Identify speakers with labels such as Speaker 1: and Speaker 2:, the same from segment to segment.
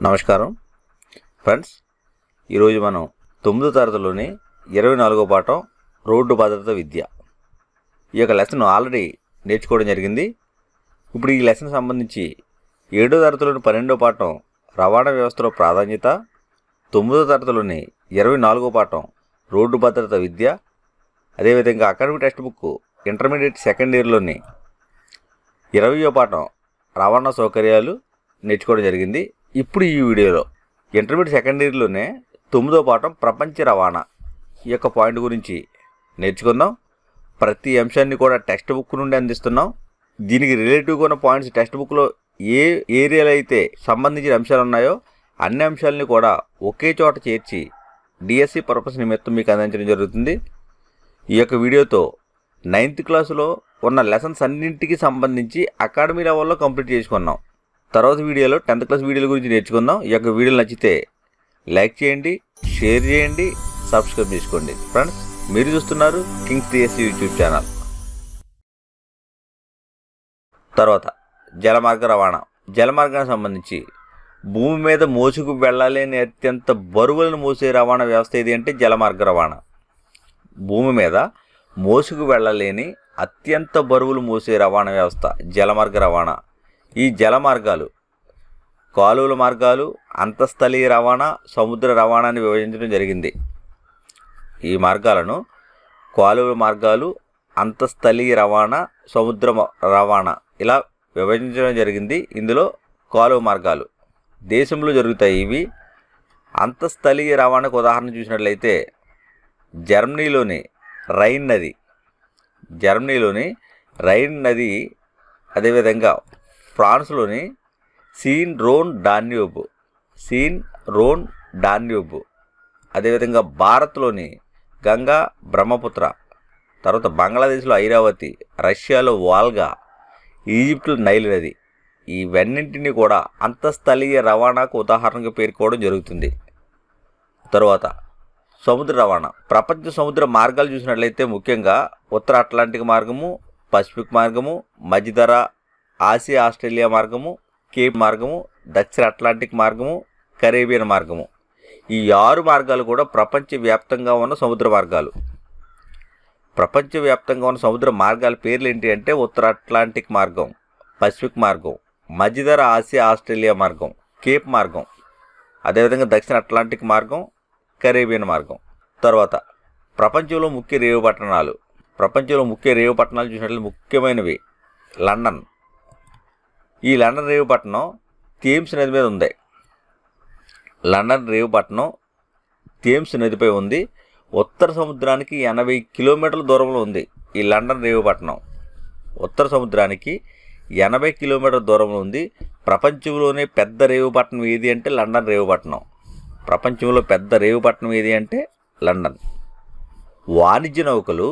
Speaker 1: నమస్కారం ఫ్రెండ్స్, ఈరోజు మనం 9వ తరగతిలోని 24వ పాఠం రోడ్డు భద్రత విద్య ఈ యొక్క లెసన్ ఆల్రెడీ నేర్చుకోవడం జరిగింది. ఇప్పుడు ఈ లెసన్ సంబంధించి 7వ తరగతిలోని 12వ పాఠం రవాణా వ్యవస్థలో ప్రాధాన్యత, 9వ తరగతిలోని 24వ పాఠం రోడ్డు భద్రత విద్య, అదేవిధంగా academic text book intermediate second ఇయర్లోని 20వ పాఠం రవాణా సౌకర్యాలు నేర్చుకోవడం జరిగింది. ఇప్పుడు ఈ వీడియోలో ఇంటర్మీడియట్ సెకండ్ ఇయర్లోనే 9వ పాఠం ప్రపంచ రవాణా ఈ యొక్క పాయింట్ గురించి నేర్చుకుందాం. ప్రతి అంశాన్ని కూడా టెక్స్ట్ బుక్ నుండి అందిస్తున్నాం. దీనికి రిలేటివ్గా ఉన్న పాయింట్స్ టెక్స్ట్ బుక్లో ఏ ఏరియాలో అయితే సంబంధించిన అంశాలు ఉన్నాయో అన్ని అంశాలని కూడా ఒకే చోట చేర్చి డిఎస్సి పర్పస్ నిమిత్తం మీకు అందించడం జరుగుతుంది. ఈ యొక్క వీడియోతో 9th క్లాసులో ఉన్న లెసన్స్ అన్నింటికి సంబంధించి అకాడమీ లెవెల్లో కంప్లీట్ చేసుకున్నాం. తర్వాత వీడియోలో 10th క్లాస్ వీడియోల గురించి నేర్చుకుందాం. ఈ యొక్క వీడియోలు నచ్చితే లైక్ చేయండి, షేర్ చేయండి, సబ్స్క్రైబ్ చేసుకోండి. ఫ్రెండ్స్, మీరు చూస్తున్నారు కింగ్స్ డిఎస్సి యూట్యూబ్ ఛానల్. తర్వాత జలమార్గ రవాణా. జలమార్గానికి సంబంధించి భూమి మీద మోసుకు వెళ్ళలేని అత్యంత బరువులను మోసే రవాణా వ్యవస్థ ఏది అంటే జలమార్గ రవాణా. భూమి మీద మోసుకు వెళ్ళలేని అత్యంత బరువులు మోసే రవాణా వ్యవస్థ జలమార్గ రవాణా. ఈ జల మార్గాలు కాలువల మార్గాలు, అంతఃస్థలీయ రవాణా, సముద్ర రవాణాని విభజించడం జరిగింది. ఈ మార్గాలను కాలువల మార్గాలు, అంతఃస్థలీయ రవాణా, సముద్ర రవాణా ఇలా విభజించడం జరిగింది. ఇందులో కాలువ మార్గాలు దేశంలో జరుగుతాయి. ఇవి అంతఃస్థలీయ రవాణాకు ఉదాహరణ చూసినట్లయితే జర్మనీలోని రైన్ నది, అదేవిధంగా ఫ్రాన్స్లోని సీన్ రోన్ డాన్యూబ్, అదేవిధంగా భారత్లోని గంగా బ్రహ్మపుత్ర, తర్వాత బంగ్లాదేశ్లో ఐరావతి, రష్యాలో వాల్గా, ఈజిప్ట్లో నైల్ నది. ఇవన్నింటినీ కూడా అంతఃస్థలీయ రవాణాకు ఉదాహరణగా పేర్కోవడం జరుగుతుంది. తరువాత సముద్ర రవాణా. ప్రపంచ సముద్ర మార్గాలు చూసినట్లయితే ముఖ్యంగా ఉత్తర అట్లాంటిక్ మార్గము, పసిఫిక్ మార్గము, మధ్యధర, ఆసియా ఆస్ట్రేలియా మార్గము, కేప్ మార్గము, దక్షిణ అట్లాంటిక్ మార్గము, కరేబియన్ మార్గము. ఈ 6 మార్గాలు కూడా ప్రపంచవ్యాప్తంగా ఉన్న సముద్ర మార్గాలు. ప్రపంచవ్యాప్తంగా ఉన్న సముద్ర మార్గాల పేర్లు ఏంటి అంటే ఉత్తర అట్లాంటిక్ మార్గం, పసిఫిక్ మార్గం, మధ్యధర, ఆసియా ఆస్ట్రేలియా మార్గం, కేప్ మార్గం, అదేవిధంగా దక్షిణ అట్లాంటిక్ మార్గం, కరేబియన్ మార్గం. తర్వాత ప్రపంచంలో ముఖ్య రేవు పట్టణాలు. చూసినట్లయితే ముఖ్యమైనవి లండన్. ఈ లండన్ రేవు పట్టణం థేమ్స్ నది మీద ఉంది. థేమ్స్ నదిపై ఉంది. ఉత్తర సముద్రానికి 80 కిలోమీటర్ల దూరంలో ఉంది ఈ లండన్ రేవు పట్టణం. ఉత్తర సముద్రానికి 80 కిలోమీటర్ల దూరంలో ఉంది. ప్రపంచంలోనే పెద్ద రేవు పట్టణం ఏది అంటే లండన్ రేవు పట్టణం. ప్రపంచంలో పెద్ద రేవు పట్టణం ఏది అంటే లండన్. వాణిజ్య నౌకలు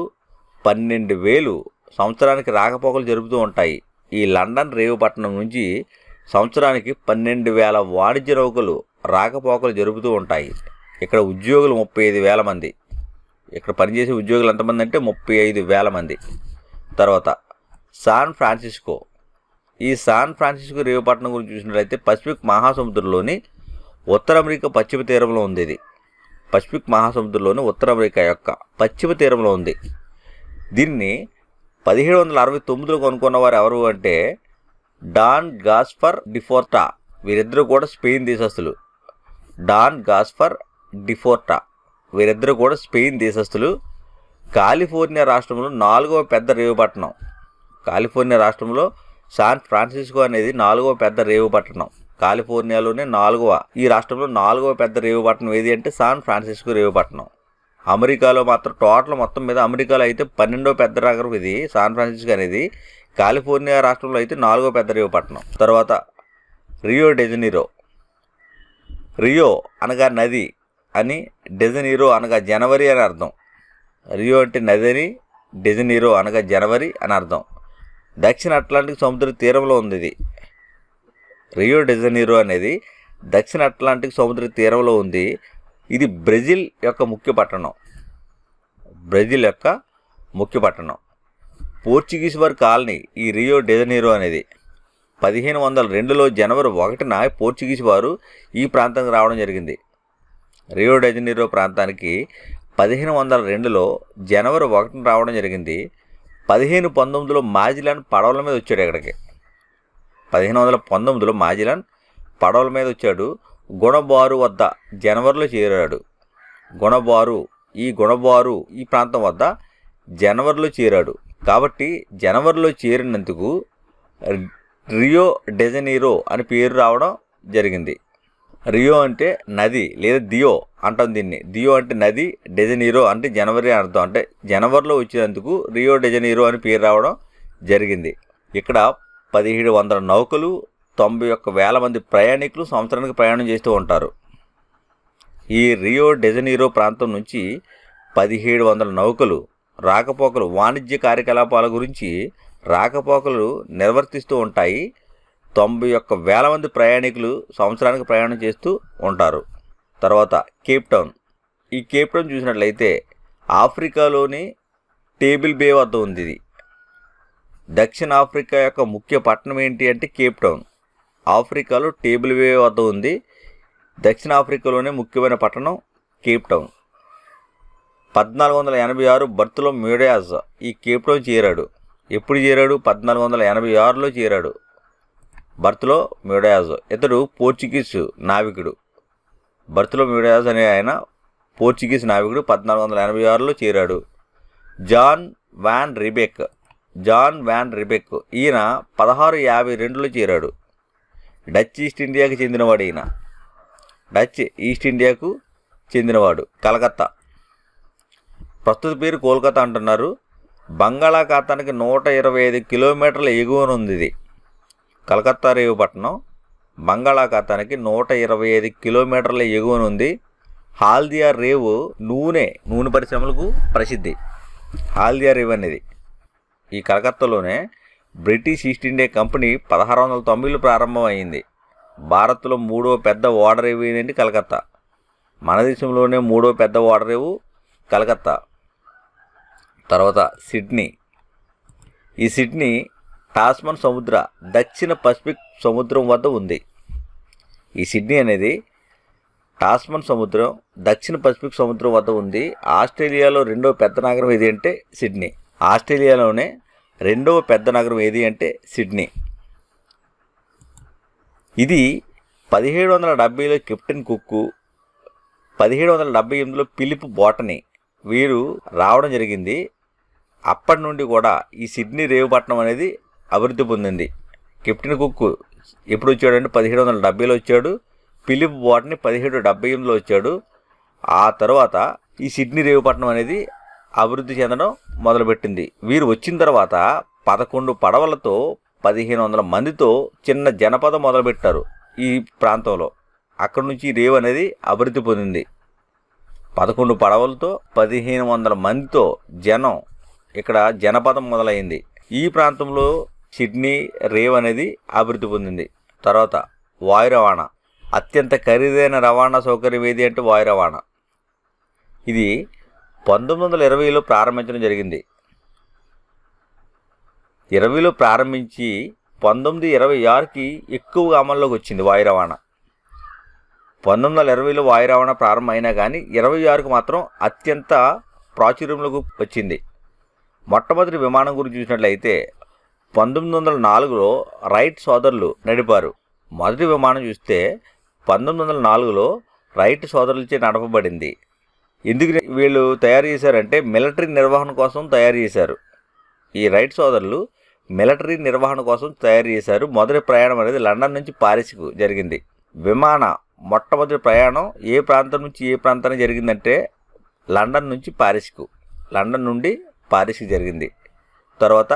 Speaker 1: 12,000 సంవత్సరానికి రాకపోకలు జరుపుతూ ఉంటాయి. ఈ లండన్ రేవు పట్టణం నుంచి సంవత్సరానికి 12,000 వాణిజ్య నౌకలు రాకపోకలు జరుపుతూ ఉంటాయి. ఇక్కడ ఉద్యోగులు 35,000 మంది. ఇక్కడ పనిచేసే ఉద్యోగులు ఎంతమంది అంటే 35,000 మంది. తర్వాత శాన్ ఫ్రాన్సిస్కో. ఈ శాన్ ఫ్రాన్సిస్కో రేవు పట్టణం గురించి చూసినట్లయితే పసిఫిక్ మహాసముద్రంలోని ఉత్తర అమెరికా పశ్చిమ తీరంలో ఉంది. ఇది పసిఫిక్ మహాసముద్రంలోని ఉత్తర అమెరికా యొక్క పశ్చిమ తీరంలో ఉంది. దీన్ని 1769లో కొనుక్కున్న వారు ఎవరు అంటే డాన్ గాస్పర్ డిఫోర్టా. వీరిద్దరూ కూడా స్పెయిన్ దేశస్థులు. వీరిద్దరూ కూడా స్పెయిన్ దేశస్థులు. కాలిఫోర్నియా రాష్ట్రంలో 4వ పెద్ద రేవు పట్టణం. కాలిఫోర్నియా రాష్ట్రంలో శాన్ ఫ్రాన్సిస్కో అనేది 4వ పెద్ద రేవు పట్టణం. కాలిఫోర్నియాలోనే ఈ రాష్ట్రంలో 4వ పెద్ద రేవు పట్టణం ఏది అంటే శాన్ ఫ్రాన్సిస్కో రేవు పట్టణం. అమెరికాలో మాత్రం టోటల్ మొత్తం మీద అమెరికాలో అయితే 12వ పెద్ద నగరం ఇది శాన్ ఫ్రాన్సిస్కో అనేది. కాలిఫోర్నియా రాష్ట్రంలో అయితే 4వ పెద్ద రేవు పట్టణం. తర్వాత రియో డెజనీరో. రియో అనగా నది అని, డెజనీరో అనగా జనవరి అని అర్థం. రియో అంటే నది అని, డెజనీరో అనగా జనవరి అని అర్థం. దక్షిణ అట్లాంటిక్ సముద్ర తీరంలో ఉంది ఇది. రియో డెజనీరో అనేది దక్షిణ అట్లాంటిక్ సముద్ర తీరంలో ఉంది. ఇది బ్రెజిల్ యొక్క ముఖ్య పట్టణం. పోర్చుగీస్ వారి కాలనీ ఈ రియో డెజనీరో అనేది. 1502లో జనవరి 1న పోర్చుగీస్ వారు ఈ ప్రాంతానికి రావడం జరిగింది. రియో డెజనీరో ప్రాంతానికి 1502లో జనవరి 1న రావడం జరిగింది. 1519లో మాజిలాన్ పడవల మీద వచ్చాడు. ఇక్కడికి 1519లో మాజిలాన్ పడవల మీద వచ్చాడు. గుణబారు వద్ద జనవరిలో చేరాడు. గుణబారు ఈ ప్రాంతం వద్ద జనవరిలో చేరాడు. కాబట్టి జనవరిలో చేరినందుకు రియో డెజనీరో అని పేరు రావడం జరిగింది. రియో అంటే నది లేదా దియో అంటాం దీన్ని. దియో అంటే నది, డెజనీరో అంటే జనవరి అర్థం. అంటే జనవరిలో వచ్చినందుకు రియో డెజనీరో అని పేరు రావడం జరిగింది. ఇక్కడ 1700 నౌకలు, 91,000 మంది ప్రయాణికులు సంవత్సరానికి ప్రయాణం చేస్తూ ఉంటారు. ఈ రియో డెజనీరో ప్రాంతం నుంచి 1700 నౌకలు రాకపోకలు, వాణిజ్య కార్యకలాపాల గురించి రాకపోకలు నిర్వర్తిస్తూ ఉంటాయి. 91,000 మంది ప్రయాణికులు సంవత్సరానికి ప్రయాణం చేస్తూ ఉంటారు. తర్వాత కేప్ టౌన్. ఈ కేప్ టౌన్ చూసినట్లయితే ఆఫ్రికాలోని టేబుల్ బే వద్ద ఉంది. ఇది దక్షిణ ఆఫ్రికా యొక్క ముఖ్య పట్టణం ఏంటి అంటే కేప్ టౌన్. ఆఫ్రికాలో టేబుల్ బే వద్ద ఉంది. దక్షిణ ఆఫ్రికాలోనే ముఖ్యమైన పట్టణం కేప్ టౌన్. 1486 బర్తొలోమ్యూ డియాజ్ ఈ కేప్ టౌన్ చేరాడు. ఎప్పుడు చేరాడు? 1486లో చేరాడు బర్తొలోమ్యూ డియాజ్. ఇతడు పోర్చుగీస్ నావికుడు. బర్తొలోమ్యూ డియాజ్ అనే ఆయన పోర్చుగీస్ నావికుడు. 1486లో చేరాడు. జాన్ వాన్ రిబెక్ ఈయన 1652లో చేరాడు. డచ్ ఈస్ట్ ఇండియాకు చెందినవాడు. ఈయన డచ్ ఈస్ట్ ఇండియాకు చెందినవాడు. కలకత్తా, ప్రస్తుత పేరు కోల్కతా అంటున్నారు. బంగాళాఖాతానికి 125 కిలోమీటర్ల ఎగువన ఉంది ఇది. కలకత్తా రేవు పట్టణం బంగాళాఖాతానికి 125 కిలోమీటర్ల ఎగువన ఉంది. హాల్దియా రేవు నూనె పరిశ్రమలకు ప్రసిద్ధి. హాల్దియా రేవు అనేది ఈ కలకత్తాలోనే బ్రిటిష్ ఈస్ట్ ఇండియా కంపెనీ 1690లో ప్రారంభమైంది. భారత్లో 3వ పెద్ద ఓడరేవు ఏంటంటే కలకత్తా. మన దేశంలోనే 3వ పెద్ద ఓడరేవు కలకత్తా. తర్వాత సిడ్నీ. ఈ సిడ్నీ టాస్మన్ సముద్ర దక్షిణ పసిఫిక్ సముద్రం వద్ద ఉంది. ఈ సిడ్నీ అనేది టాస్మన్ సముద్రం దక్షిణ పసిఫిక్ సముద్రం వద్ద ఉంది. ఆస్ట్రేలియాలో 2వ పెద్ద నగరం ఏది అంటే సిడ్నీ. ఆస్ట్రేలియాలోనే 2వ పెద్ద నగరం ఏది అంటే సిడ్నీ. ఇది 1770లో కెప్టెన్ కుక్, 1778లో ఫిలిప్ బోటనీ వీరు రావడం జరిగింది. అప్పటి నుండి కూడా ఈ సిడ్నీ రేవుపట్నం అనేది అభివృద్ధి పొందింది. కెప్టెన్ కుక్ ఎప్పుడు వచ్చాడంటే 1770లో వచ్చాడు. ఫిలిప్ బోటనీ 1778లో వచ్చాడు. ఆ తర్వాత ఈ సిడ్నీ రేవుపట్నం అనేది అభివృద్ధి చెందడం మొదలుపెట్టింది. వీరు వచ్చిన తర్వాత 11 పడవలతో 1500 మందితో చిన్న జనపదం మొదలుపెట్టారు ఈ ప్రాంతంలో. అక్కడి నుంచి రేవు అనేది అభివృద్ధి పొందింది. 11 పడవలతో 1500 మందితో జనం ఇక్కడ జనపదం మొదలైంది. ఈ ప్రాంతంలో సిడ్నీ రేవ్ అనేది అభివృద్ధి పొందింది. తర్వాత వాయు రవాణా. అత్యంత ఖరీదైన రవాణా సౌకర్యం ఏది అంటే వాయు రవాణా. ఇది 1920లో ప్రారంభించడం జరిగింది. 20లో ప్రారంభించి 1926కి ఎక్కువగా అమల్లోకి వచ్చింది వాయు రవాణా. 1920లో వాయు రవాణా ప్రారంభం అయినా కానీ 26కు మాత్రం అత్యంత ప్రాచుర్యంలోకి వచ్చింది. మొట్టమొదటి విమానం గురించి చూసినట్లయితే 1904లో రైట్ సోదరులు నడిపారు. మొదటి విమానం చూస్తే 1904లో రైట్ సోదరులచే నడపబడింది. ఎందుకు వీళ్ళు తయారు చేశారంటే మిలిటరీ నిర్వహణ కోసం తయారు చేశారు. ఈ రైట్ సోదరులు మిలిటరీ నిర్వహణ కోసం తయారు చేశారు. మొదటి ప్రయాణం అనేది లండన్ నుంచి పారిస్కు జరిగింది. విమాన మొట్టమొదటి ప్రయాణం ఏ ప్రాంతం నుంచి ఏ ప్రాంతానికి జరిగిందంటే లండన్ నుంచి పారిస్కు, లండన్ నుండి పారిస్కి జరిగింది. తర్వాత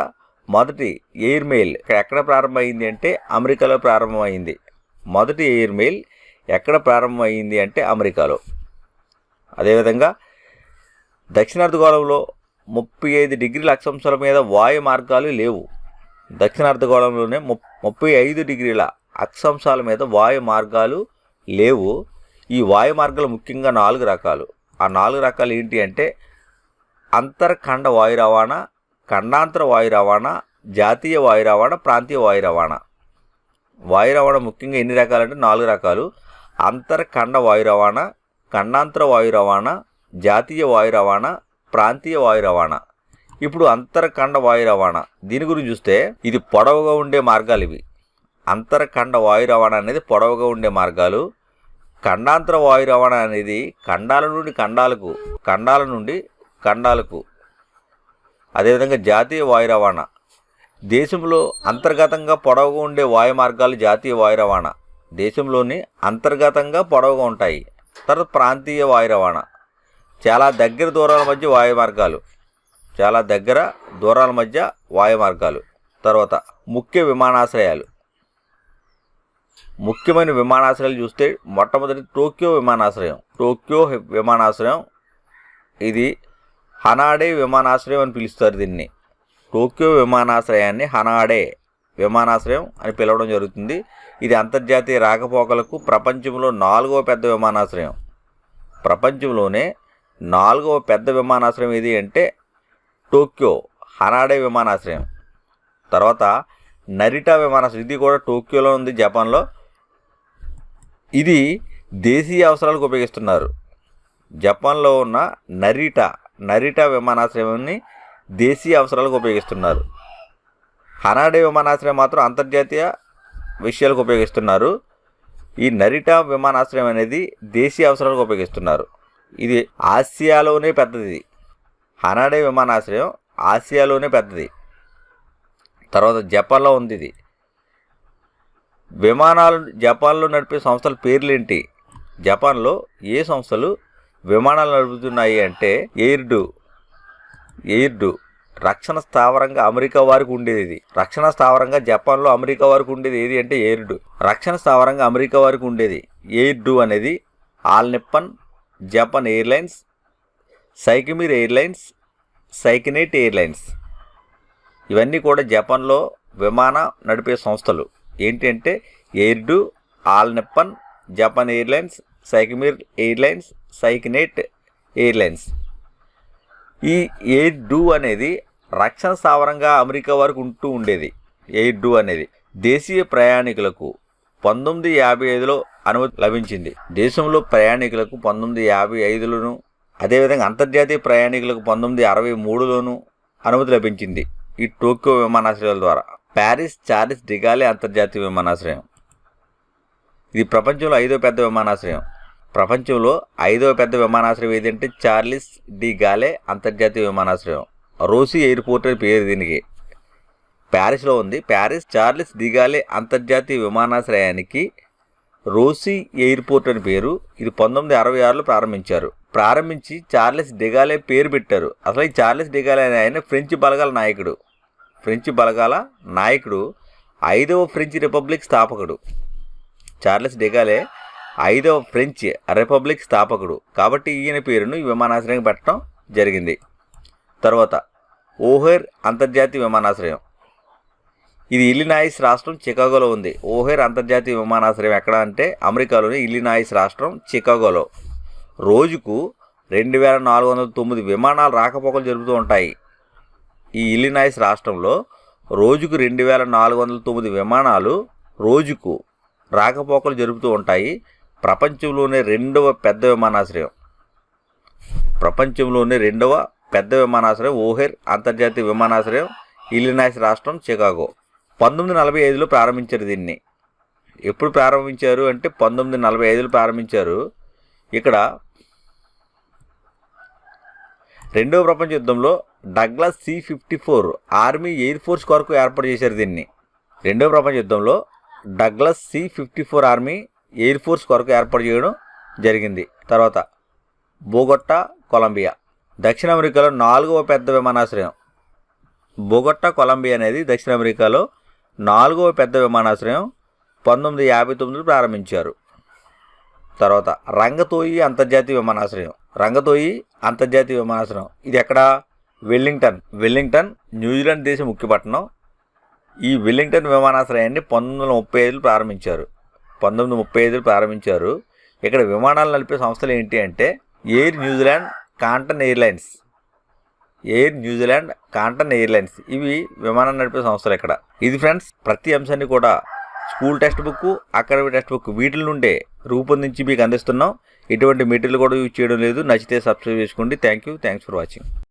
Speaker 1: మొదటి ఎయిర్ మెయిల్ ఎక్కడ ప్రారంభమైంది అంటే అమెరికాలో ప్రారంభమైంది. మొదటి ఎయిర్ మెయిల్ ఎక్కడ ప్రారంభమైంది అంటే అమెరికాలో. అదేవిధంగా దక్షిణార్ధగోళంలో 35 డిగ్రీల అక్షాంశాల మీద వాయు మార్గాలు లేవు. దక్షిణార్ధగోళంలోనే 35 డిగ్రీల అక్షాంశాల మీద వాయు మార్గాలు లేవు. ఈ వాయు మార్గాలు ముఖ్యంగా 4 రకాలు. ఆ 4 రకాలు ఏంటి అంటే అంతర్ఖండ వాయు రవాణా, ఖండాంతర వాయు రవాణా, జాతీయ వాయు రవాణా, ప్రాంతీయ వాయు రవాణా. వాయు రవాణా ముఖ్యంగా ఎన్ని రకాలంటే 4 రకాలు. అంతర్ఖండ వాయు రవాణా, ఖండాంతర వాయు రవాణా, జాతీయ వాయు రవాణా, ప్రాంతీయ వాయు రవాణా. ఇప్పుడు అంతర్ఖండ వాయు రవాణా దీని గురించి చూస్తే ఇది పొడవుగా ఉండే మార్గాలు ఇవి. అంతర్ఖండ వాయు రవాణా అనేది పొడవుగా ఉండే మార్గాలు. ఖండాంతర వాయు రవాణా అనేది ఖండాల నుండి ఖండాలకు, ఖండాల నుండి ఖండాలకు. అదేవిధంగా జాతీయ వాయు రవాణా దేశంలో అంతర్గతంగా పొడవుగా ఉండే వాయు మార్గాలు జాతీయ వాయు రవాణా. దేశంలోని అంతర్గతంగా పొడవుగా ఉంటాయి. తర్వాత ప్రాంతీయ వాయు రవాణా చాలా దగ్గర దూరాల మధ్య వాయు మార్గాలు, చాలా దగ్గర దూరాల మధ్య వాయు మార్గాలు. తర్వాత ముఖ్య విమానాశ్రయాలు. ముఖ్యమైన విమానాశ్రయాలు చూస్తే మొట్టమొదటి టోక్యో విమానాశ్రయం. టోక్యో విమానాశ్రయం ఇది హనాడే విమానాశ్రయం అని పిలుస్తారు దీన్ని. టోక్యో విమానాశ్రయాన్ని హనాడే విమానాశ్రయం అని పిలవడం జరుగుతుంది. ఇది అంతర్జాతీయ రాకపోకలకు ప్రపంచంలో 4వ పెద్ద విమానాశ్రయం. ప్రపంచంలోనే 4వ పెద్ద విమానాశ్రయం ఏది అంటే టోక్యో హనాడే విమానాశ్రయం. తర్వాత నరిటా విమానాశ్రయం, ఇది కూడా టోక్యోలో ఉంది, జపాన్లో. ఇది దేశీయ అవసరాలకు ఉపయోగిస్తున్నారు. జపాన్లో ఉన్న నరిటా విమానాశ్రయాన్ని దేశీయ అవసరాలకు ఉపయోగిస్తున్నారు. హనాడే విమానాశ్రయం మాత్రం అంతర్జాతీయ విషయాలకు ఉపయోగిస్తున్నారు. ఈ నరిటా విమానాశ్రయం అనేది దేశీయ అవసరాలకు ఉపయోగిస్తున్నారు. ఇది ఆసియాలోనే పెద్దది. హనాడే విమానాశ్రయం ఆసియాలోనే పెద్దది. తర్వాత జపాన్లో ఉంది ఇది. విమానాలు జపాన్లో నడిపే సంస్థల పేర్లేంటి? జపాన్లో ఏ సంస్థలు విమానాలు నడుపుతున్నాయి అంటే ఎయిర్డు రక్షణ స్థావరంగా అమెరికా వారికి ఉండేది. ఇది రక్షణ స్థావరంగా జపాన్లో అమెరికా వారికి ఉండేది ఏది అంటే ఎయిర్డు. రక్షణ స్థావరంగా అమెరికా వారికి ఉండేది ఎయిర్డు అనేది All Nippon, Japan Airlines, Skymark Airlines, Skynet Airlines. ఇవన్నీ కూడా జపాన్లో విమాన నడిపే సంస్థలు. ఏంటి అంటే Airdo, All Nippon, Japan Airlines, Skymark Airlines, Skynet Airlines. ఈ ఎయిర్డు అనేది రక్షణ స్థావరంగా అమెరికా వరకు ఉంటూ ఉండేది. ఎయిర్డు అనేది దేశీయ ప్రయాణికులకు 1955లో అనుమతి లభించింది. దేశంలో ప్రయాణికులకు 1955లోను, అదేవిధంగా అంతర్జాతీయ ప్రయాణికులకు 1963లోను అనుమతి లభించింది ఈ టోక్యో విమానాశ్రయాల ద్వారా. ప్యారిస్ చార్లెస్ డిగాలే అంతర్జాతీయ విమానాశ్రయం. ఇది ప్రపంచంలో 5వ పెద్ద విమానాశ్రయం. ప్రపంచంలో 5వ పెద్ద విమానాశ్రయం ఏదంటే చార్లెస్ డిగాలే అంతర్జాతీయ విమానాశ్రయం. రోసీ ఎయిర్పోర్ట్ అని పేరు దీనికి. ప్యారిస్లో ఉంది. ప్యారిస్ చార్లెస్ డిగాలే అంతర్జాతీయ విమానాశ్రయానికి రోసీ ఎయిర్పోర్ట్ అని పేరు. ఇది 1966లో ప్రారంభించి చార్లెస్ డిగాలే పేరు పెట్టారు. అసలు ఈ చార్లెస్ డిగాలే అనే ఆయన ఫ్రెంచ్ బలగాల నాయకుడు 5వ ఫ్రెంచ్ రిపబ్లిక్ స్థాపకుడు. చార్లెస్ డిగాలే 5వ ఫ్రెంచ్ రిపబ్లిక్ స్థాపకుడు. కాబట్టి ఈయన పేరును ఈ విమానాశ్రయం పెట్టడం జరిగింది. తర్వాత ఓహెర్ అంతర్జాతీయ విమానాశ్రయం. ఇది ఇల్లినాయిస్ రాష్ట్రం చికాగోలో ఉంది. ఓహెర్ అంతర్జాతీయ విమానాశ్రయం ఎక్కడ అంటే అమెరికాలోని ఇల్లినాయిస్ రాష్ట్రం చికాగోలో. రోజుకు 2409 విమానాలు రాకపోకలు జరుపుతూ ఉంటాయి. ఈ ఇల్లినాయిస్ రాష్ట్రంలో రోజుకు 2409 విమానాలు రోజుకు రాకపోకలు జరుపుతూ ఉంటాయి. ప్రపంచంలోనే 2వ పెద్ద విమానాశ్రయం ఓహెర్ అంతర్జాతీయ విమానాశ్రయం, ఇల్లినాయిస్ రాష్ట్రం, చికాగో. 1945లో ప్రారంభించారు దీన్ని. ఎప్పుడు ప్రారంభించారు అంటే 1945లో ప్రారంభించారు. ఇక్కడ 2వ ప్రపంచ యుద్ధంలో Douglas C-54 army air force కొరకు ఏర్పాటు చేశారు దీన్ని. 2వ ప్రపంచ యుద్ధంలో Douglas C-54 army air force కొరకు ఏర్పాటు చేయడం జరిగింది. తర్వాత బోగొట్టా, కొలంబియా. దక్షిణ అమెరికాలో 4వ పెద్ద విమానాశ్రయం. బోగొట్టా, కొలంబియా అనేది దక్షిణ అమెరికాలో 4వ పెద్ద విమానాశ్రయం. 1959లో ప్రారంభించారు. తర్వాత రంగతోయి అంతర్జాతీయ విమానాశ్రయం. ఇది ఎక్కడ? వెల్లింగ్టన్ న్యూజిలాండ్ దేశ ముఖ్య పట్టణం. ఈ వెల్లింగ్టన్ విమానాశ్రయాన్ని 1935లో ప్రారంభించారు. ఇక్కడ విమానాలు నడిపే సంస్థలు ఏంటి అంటే ఎయిర్ న్యూజిలాండ్, కాంటన్ ఎయిర్లైన్స్. ఇవి విమానాలు నడిపే సంస్థలు ఇక్కడ. ఇది ఫ్రెండ్స్, ప్రతి అంశాన్ని కూడా school text book, academic text book వీటిల నుండే రూపొందించి మీకు అందిస్తున్నాం. ఎటువంటి మెటీరియల్ కూడా యూజ్ చేయడం లేదు. నచ్చితే సబ్స్క్రైబ్ చేసుకోండి. Thanks for watching.